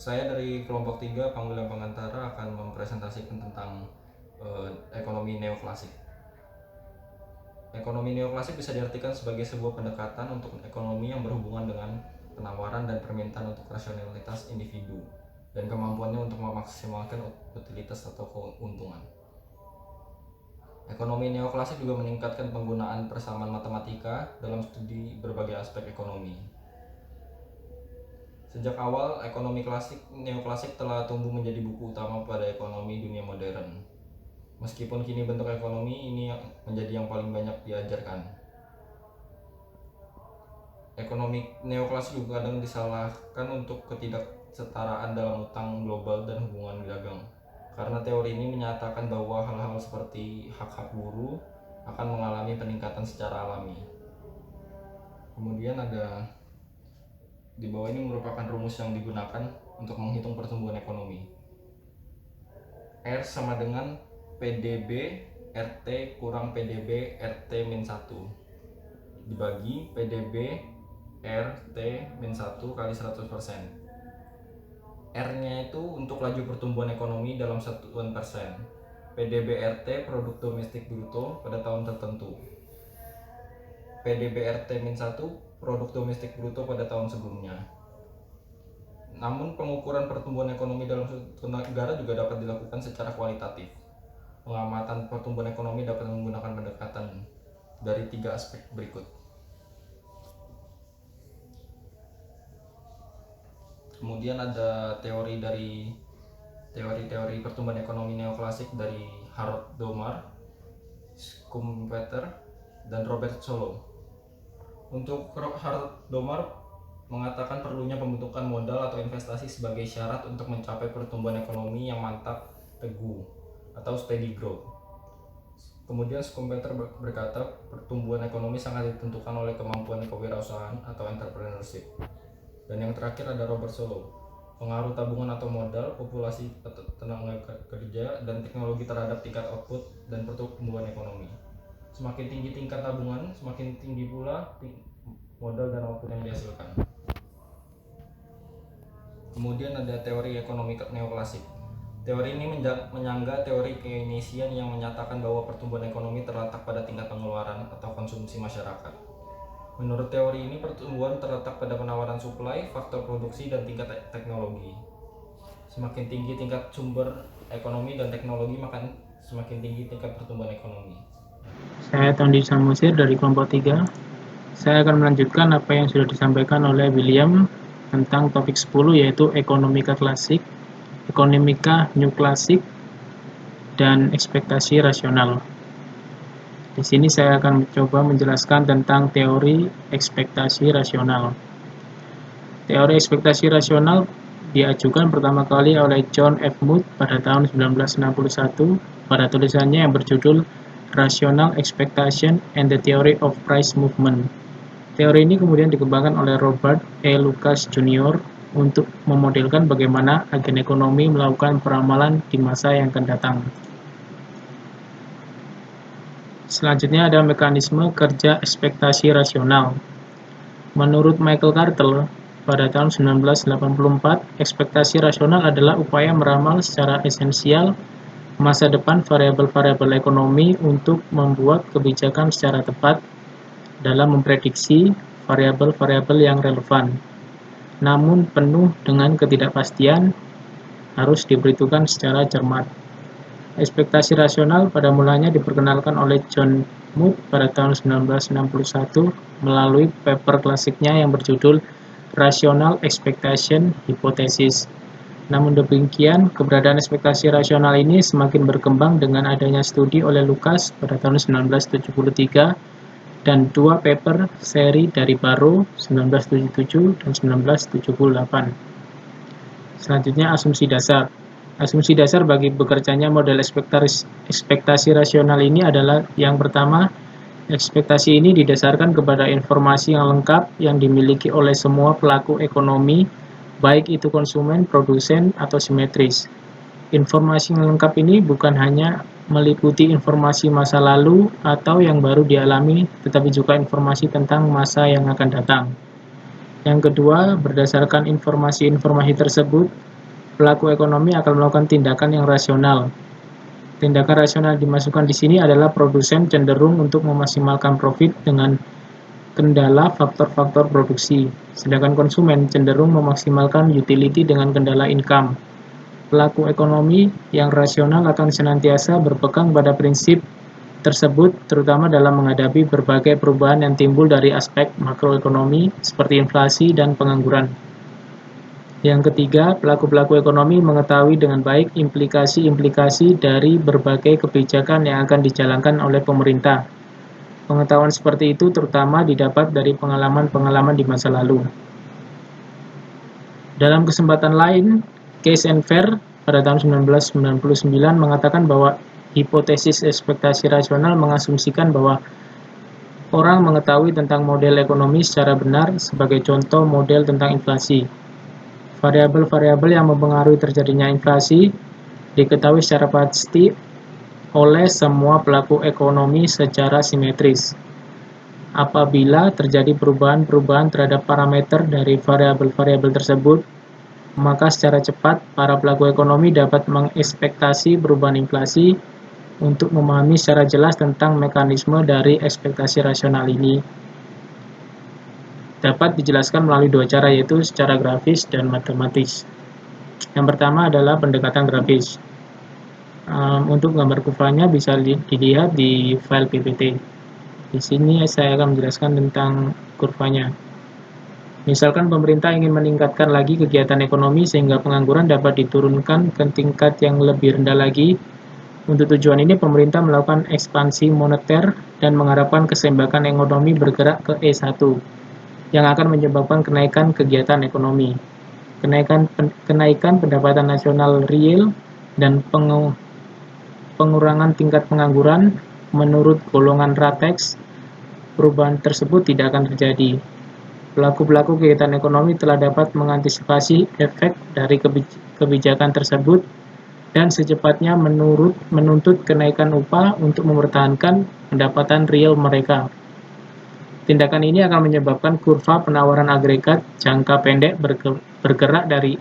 Saya dari kelompok 3 panggilan pengantara akan mempresentasikan tentang ekonomi neoklasik. Ekonomi neoklasik bisa diartikan sebagai sebuah pendekatan untuk ekonomi yang berhubungan dengan penawaran dan permintaan untuk rasionalitas individu dan kemampuannya untuk memaksimalkan utilitas atau keuntungan. Ekonomi neoklasik juga meningkatkan penggunaan persamaan matematika dalam studi berbagai aspek ekonomi. Sejak awal, ekonomi neoklasik telah tumbuh menjadi buku utama pada ekonomi dunia modern. Meskipun kini bentuk ekonomi ini menjadi yang paling banyak diajarkan. Ekonomi neoklasik juga kadang disalahkan untuk ketidaksetaraan dalam utang global dan hubungan dagang. Karena teori ini menyatakan bahwa hal-hal seperti hak-hak buruh akan mengalami peningkatan secara alami. Kemudian ada di bawah ini merupakan rumus yang digunakan untuk menghitung pertumbuhan ekonomi. R sama dengan PDB RT kurang PDB RT min 1 dibagi PDB RT min 1 kali 100%. R nya itu untuk laju pertumbuhan ekonomi dalam satuan persen. PDB RT produk domestik bruto pada tahun tertentu. PDB RT min 1 produk domestik bruto pada tahun sebelumnya. Namun pengukuran pertumbuhan ekonomi dalam suatu negara juga dapat dilakukan secara kualitatif. Pengamatan pertumbuhan ekonomi dapat menggunakan pendekatan dari 3 aspek berikut. Kemudian ada teori pertumbuhan ekonomi neoklasik dari Harold Domar, Schumpeter, dan Robert Solow. Untuk Harold Domar mengatakan perlunya pembentukan modal atau investasi sebagai syarat untuk mencapai pertumbuhan ekonomi yang mantap, teguh, atau steady growth. Kemudian Schumpeter berkata pertumbuhan ekonomi sangat ditentukan oleh kemampuan kewirausahaan atau entrepreneurship. Dan yang terakhir ada Robert Solow, pengaruh tabungan atau modal, populasi atau tenaga kerja, dan teknologi terhadap tingkat output dan pertumbuhan ekonomi. Semakin tinggi tingkat tabungan, semakin tinggi pula modal dan output yang dihasilkan. Kemudian ada teori ekonomi neoklasik. Teori ini menyangga teori Keynesian yang menyatakan bahwa pertumbuhan ekonomi terletak pada tingkat pengeluaran atau konsumsi masyarakat. Menurut teori ini, pertumbuhan terletak pada penawaran suplai, faktor produksi, dan tingkat teknologi. Semakin tinggi tingkat sumber ekonomi dan teknologi, maka semakin tinggi tingkat pertumbuhan ekonomi. Saya Tondi Samosir dari kelompok 3. Saya akan melanjutkan apa yang sudah disampaikan oleh William tentang topik 10, yaitu ekonomika klasik, ekonomika new klasik, dan ekspektasi rasional. Di sini saya akan mencoba menjelaskan tentang teori ekspektasi rasional. Teori ekspektasi rasional diajukan pertama kali oleh John F. Mood pada tahun 1961 pada tulisannya yang berjudul Rational Expectation and the Theory of Price Movement. Teori ini kemudian dikembangkan oleh Robert E. Lucas Jr. untuk memodelkan bagaimana agen ekonomi melakukan peramalan di masa yang akan datang. Selanjutnya ada mekanisme kerja ekspektasi rasional. Menurut Michael Carter, pada tahun 1984, ekspektasi rasional adalah upaya meramal secara esensial masa depan variabel-variabel ekonomi untuk membuat kebijakan secara tepat dalam memprediksi variabel-variabel yang relevan, namun penuh dengan ketidakpastian, harus diperhitungkan secara cermat. Ekspektasi rasional pada mulanya diperkenalkan oleh John Mood pada tahun 1961 melalui paper klasiknya yang berjudul Rational Expectation Hypothesis. Namun demikian, keberadaan ekspektasi rasional ini semakin berkembang dengan adanya studi oleh Lucas pada tahun 1973 dan 2 paper seri dari Barrow 1977 dan 1978. Selanjutnya asumsi dasar. Asumsi dasar bagi bekerjanya model ekspektasi rasional ini adalah yang pertama, ekspektasi ini didasarkan kepada informasi yang lengkap yang dimiliki oleh semua pelaku ekonomi, baik itu konsumen, produsen, atau simetris. Informasi yang lengkap ini bukan hanya meliputi informasi masa lalu atau yang baru dialami, tetapi juga informasi tentang masa yang akan datang. Yang kedua, berdasarkan informasi-informasi tersebut, pelaku ekonomi akan melakukan tindakan yang rasional. Tindakan rasional dimasukkan di sini adalah produsen cenderung untuk memaksimalkan profit dengan kendala faktor-faktor produksi, sedangkan konsumen cenderung memaksimalkan utility dengan kendala income. Pelaku ekonomi yang rasional akan senantiasa berpegang pada prinsip tersebut, terutama dalam menghadapi berbagai perubahan yang timbul dari aspek makroekonomi seperti inflasi dan pengangguran. Yang ketiga, pelaku-pelaku ekonomi mengetahui dengan baik implikasi-implikasi dari berbagai kebijakan yang akan dijalankan oleh pemerintah. Pengetahuan seperti itu terutama didapat dari pengalaman-pengalaman di masa lalu. Dalam kesempatan lain, Case and Fair pada tahun 1999 mengatakan bahwa hipotesis ekspektasi rasional mengasumsikan bahwa orang mengetahui tentang model ekonomi secara benar, sebagai contoh model tentang inflasi. Variabel-variabel yang mempengaruhi terjadinya inflasi diketahui secara pasti oleh semua pelaku ekonomi secara simetris. Apabila terjadi perubahan-perubahan terhadap parameter dari variabel-variabel tersebut, maka secara cepat para pelaku ekonomi dapat mengekspektasi perubahan inflasi untuk memahami secara jelas tentang mekanisme dari ekspektasi rasional ini. Dapat dijelaskan melalui dua cara, yaitu secara grafis dan matematis. Yang pertama adalah pendekatan grafis. Untuk gambar kurvanya bisa dilihat di file PPT. Di sini saya akan menjelaskan tentang kurvanya. Misalkan pemerintah ingin meningkatkan lagi kegiatan ekonomi sehingga pengangguran dapat diturunkan ke tingkat yang lebih rendah lagi. Untuk tujuan ini, pemerintah melakukan ekspansi moneter dan mengharapkan keseimbangan ekonomi bergerak ke E1, yang akan menyebabkan kenaikan kegiatan ekonomi, kenaikan pendapatan nasional real, dan pengurangan tingkat pengangguran. Menurut golongan Ratex, perubahan tersebut tidak akan terjadi. Pelaku-pelaku kegiatan ekonomi telah dapat mengantisipasi efek dari kebijakan tersebut dan secepatnya menuntut kenaikan upah untuk mempertahankan pendapatan real mereka. Tindakan ini akan menyebabkan kurva penawaran agregat jangka pendek bergerak dari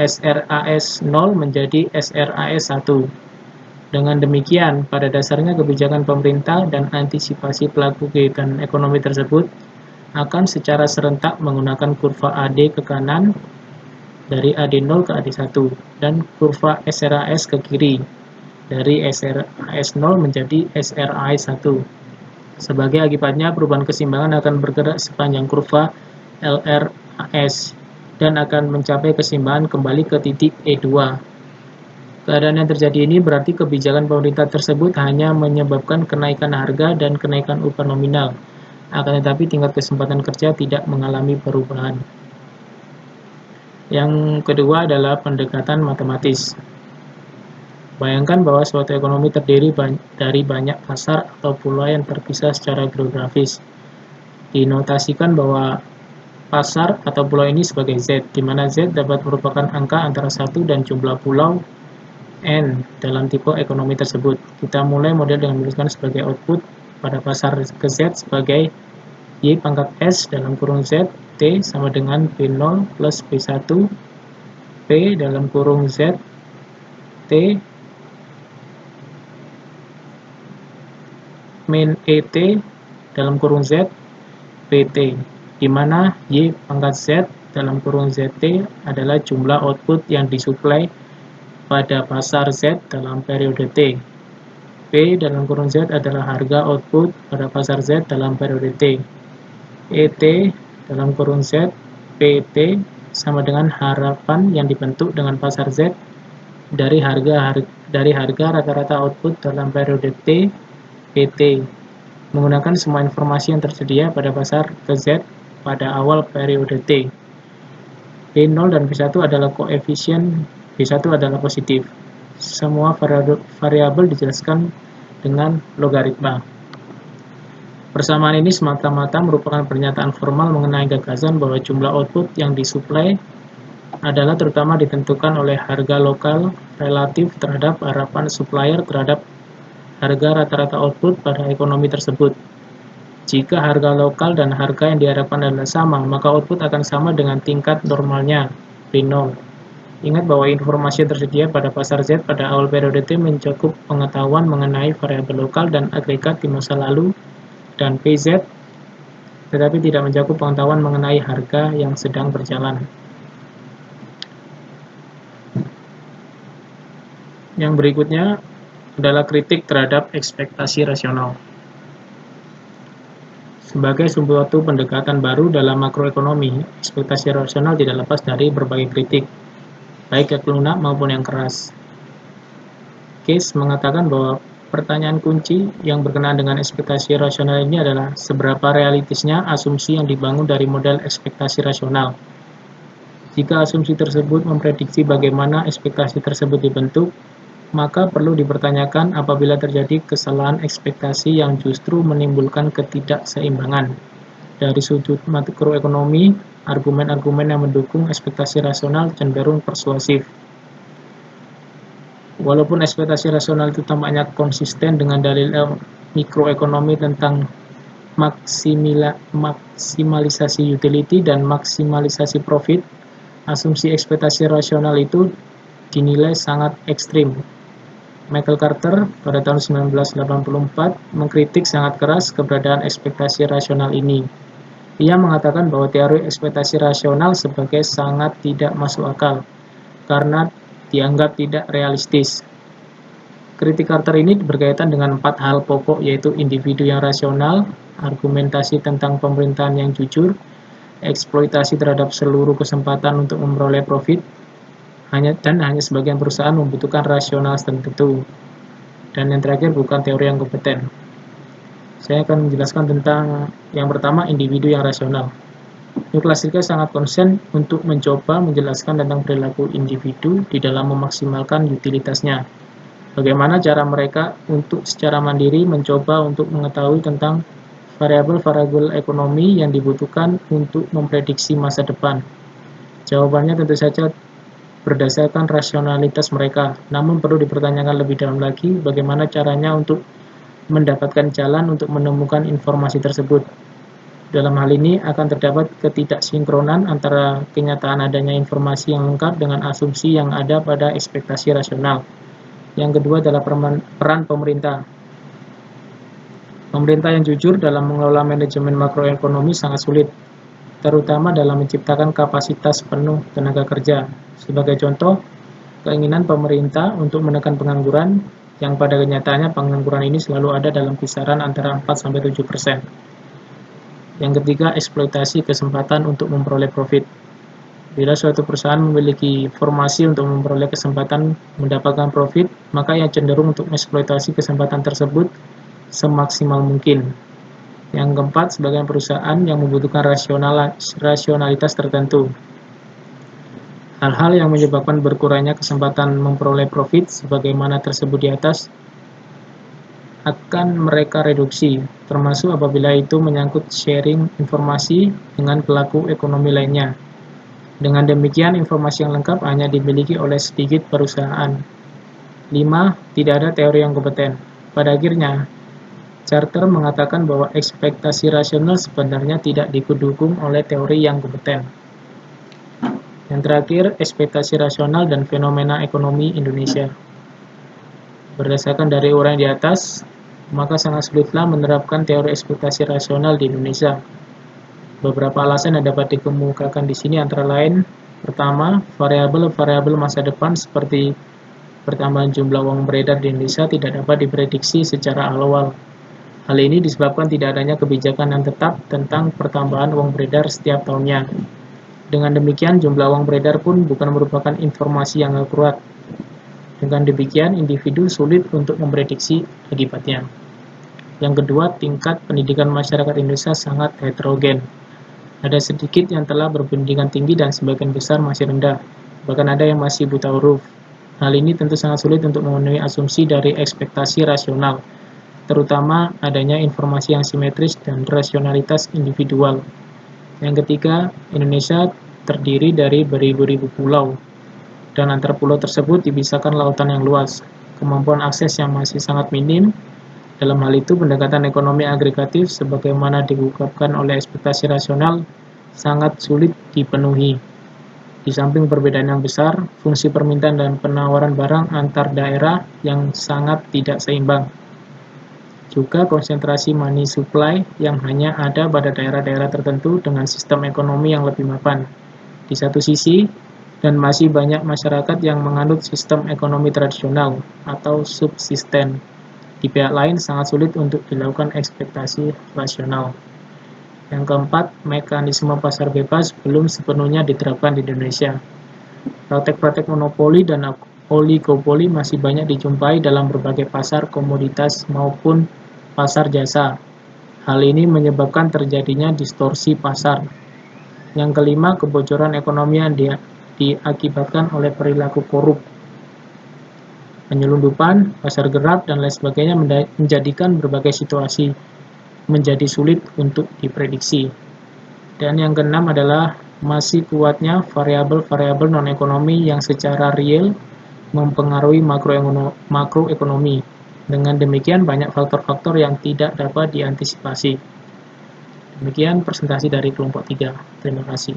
SRAS 0 menjadi SRAS 1. Dengan demikian, pada dasarnya kebijakan pemerintah dan antisipasi pelaku kegiatan ekonomi tersebut akan secara serentak menggunakan kurva AD ke kanan dari AD0 ke AD1 dan kurva SRAS ke kiri dari SRAS 0 menjadi SRAS 1. Sebagai akibatnya, perubahan keseimbangan akan bergerak sepanjang kurva LRAS dan akan mencapai keseimbangan kembali ke titik E2. Keadaan yang terjadi ini berarti kebijakan pemerintah tersebut hanya menyebabkan kenaikan harga dan kenaikan upah nominal, akan tetapi tingkat kesempatan kerja tidak mengalami perubahan. Yang kedua adalah pendekatan matematis. Bayangkan bahwa suatu ekonomi terdiri dari banyak pasar atau pulau yang terpisah secara geografis. Dinotasikan bahwa pasar atau pulau ini sebagai Z, di mana Z dapat merupakan angka antara 1 dan jumlah pulau N dalam tipe ekonomi tersebut. Kita mulai model dengan menuliskan sebagai output pada pasar ke Z sebagai Y pangkat S dalam kurung Z, T sama dengan B0 plus B1, P dalam kurung Z, T min ET dalam kurung Z, PT, di mana Y pangkat Z dalam kurung ZT adalah jumlah output yang disuplai pada pasar Z dalam periode T. P dalam kurung Z adalah harga output pada pasar Z dalam periode T. ET dalam kurung Z, PT sama dengan harapan yang dibentuk dengan pasar Z dari harga rata-rata output dalam periode T, PT, menggunakan semua informasi yang tersedia pada pasar ke Z pada awal periode T. B0 dan B1 adalah koefisien, B1 adalah positif. Semua variabel dijelaskan dengan logaritma. Persamaan ini semata-mata merupakan pernyataan formal mengenai gagasan bahwa jumlah output yang disuplai adalah terutama ditentukan oleh harga lokal relatif terhadap harapan supplier terhadap harga rata-rata output pada ekonomi tersebut. Jika harga lokal dan harga yang diharapkan adalah sama, maka output akan sama dengan tingkat normalnya, B0. Ingat bahwa informasi yang tersedia pada pasar Z pada awal periode T mencakup pengetahuan mengenai variabel lokal dan agregat di masa lalu dan PZ, tetapi tidak mencakup pengetahuan mengenai harga yang sedang berjalan. Yang berikutnya adalah kritik terhadap ekspektasi rasional. Sebagai suatu pendekatan baru dalam makroekonomi, ekspektasi rasional tidak lepas dari berbagai kritik, baik yang lunak maupun yang keras. Case mengatakan bahwa pertanyaan kunci yang berkenaan dengan ekspektasi rasional ini adalah seberapa realistisnya asumsi yang dibangun dari model ekspektasi rasional. Jika asumsi tersebut memprediksi bagaimana ekspektasi tersebut dibentuk, maka perlu dipertanyakan apabila terjadi kesalahan ekspektasi yang justru menimbulkan ketidakseimbangan. Dari sudut makroekonomi, argumen-argumen yang mendukung ekspektasi rasional cenderung persuasif. Walaupun ekspektasi rasional itu tampaknya konsisten dengan dalil mikroekonomi tentang maksimalisasi utility dan maksimalisasi profit, asumsi ekspektasi rasional itu dinilai sangat ekstrim. Michael Carter pada tahun 1984 mengkritik sangat keras keberadaan ekspektasi rasional ini. Ia mengatakan bahwa teori ekspektasi rasional sebagai sangat tidak masuk akal karena dianggap tidak realistis. Kritik Carter ini berkaitan dengan 4 hal pokok, yaitu individu yang rasional, argumentasi tentang pemerintahan yang jujur, eksploitasi terhadap seluruh kesempatan untuk memperoleh profit, hanya sebagian perusahaan membutuhkan rasional tertentu. Dan yang terakhir, bukan teori yang kompeten. Saya akan menjelaskan tentang yang pertama, individu yang rasional. New Classical sangat konsen untuk mencoba menjelaskan tentang perilaku individu di dalam memaksimalkan utilitasnya. Bagaimana cara mereka untuk secara mandiri mencoba untuk mengetahui tentang variabel-variabel ekonomi yang dibutuhkan untuk memprediksi masa depan. Jawabannya tentu saja berdasarkan rasionalitas mereka, namun perlu dipertanyakan lebih dalam lagi bagaimana caranya untuk mendapatkan jalan untuk menemukan informasi tersebut. Dalam hal ini akan terdapat ketidaksinkronan antara kenyataan adanya informasi yang lengkap dengan asumsi yang ada pada ekspektasi rasional. Yang kedua adalah peran pemerintah. Pemerintah yang jujur dalam mengelola manajemen makroekonomi sangat sulit, terutama dalam menciptakan kapasitas penuh tenaga kerja. Sebagai contoh, keinginan pemerintah untuk menekan pengangguran, yang pada kenyataannya pengangguran ini selalu ada dalam kisaran antara 4-7%. Yang ketiga, eksploitasi kesempatan untuk memperoleh profit. Bila suatu perusahaan memiliki formasi untuk memperoleh kesempatan mendapatkan profit, maka ia cenderung untuk mengeksploitasi kesempatan tersebut semaksimal mungkin. Yang keempat, sebagian perusahaan yang membutuhkan rasionalitas tertentu. Hal-hal yang menyebabkan berkurangnya kesempatan memperoleh profit sebagaimana tersebut di atas akan mereka reduksi, termasuk apabila itu menyangkut sharing informasi dengan pelaku ekonomi lainnya. Dengan demikian, informasi yang lengkap hanya dimiliki oleh sedikit perusahaan. 5. Tidak ada teori yang kompeten. Pada akhirnya, Carter mengatakan bahwa ekspektasi rasional sebenarnya tidak didukung oleh teori yang kompeten. Yang terakhir, ekspektasi rasional dan fenomena ekonomi Indonesia. Berdasarkan dari uraian di atas, maka sangat sulitlah menerapkan teori ekspektasi rasional di Indonesia. Beberapa alasan yang dapat dikemukakan di sini antara lain, pertama, variabel-variabel masa depan seperti pertambahan jumlah uang beredar di Indonesia tidak dapat diprediksi secara awal. Hal ini disebabkan tidak adanya kebijakan yang tetap tentang pertambahan uang beredar setiap tahunnya. Dengan demikian, jumlah uang beredar pun bukan merupakan informasi yang akurat. Dengan demikian, individu sulit untuk memprediksi akibatnya. Yang kedua, tingkat pendidikan masyarakat Indonesia sangat heterogen. Ada sedikit yang telah berpendidikan tinggi dan sebagian besar masih rendah. Bahkan ada yang masih buta huruf. Hal ini tentu sangat sulit untuk memenuhi asumsi dari ekspektasi rasional, terutama adanya informasi yang simetris dan rasionalitas individual. Yang ketiga, Indonesia terdiri dari beribu-ribu pulau, dan antara pulau tersebut dipisahkan lautan yang luas. Kemampuan akses yang masih sangat minim. Dalam hal itu, pendekatan ekonomi agregatif sebagaimana diungkapkan oleh ekspektasi rasional sangat sulit dipenuhi. Di samping perbedaan yang besar, fungsi permintaan dan penawaran barang antar daerah yang sangat tidak seimbang. Juga konsentrasi money supply yang hanya ada pada daerah-daerah tertentu dengan sistem ekonomi yang lebih mapan. Di satu sisi, dan masih banyak masyarakat yang menganut sistem ekonomi tradisional atau subsisten. Di pihak lain, sangat sulit untuk dilakukan ekspektasi rasional. Yang keempat, mekanisme pasar bebas belum sepenuhnya diterapkan di Indonesia. Praktek-praktek monopoli dan oligopoli masih banyak dijumpai dalam berbagai pasar komoditas maupun pasar jasa. Hal ini menyebabkan terjadinya distorsi pasar. Yang kelima, kebocoran ekonomi yang diakibatkan oleh perilaku korup, penyelundupan, pasar gelap, dan lain sebagainya menjadikan berbagai situasi menjadi sulit untuk diprediksi. Dan yang keenam adalah masih kuatnya variabel-variabel non-ekonomi yang secara real mempengaruhi makroekonomi. Dengan demikian, banyak faktor-faktor yang tidak dapat diantisipasi. Demikian presentasi dari kelompok 3. Terima kasih.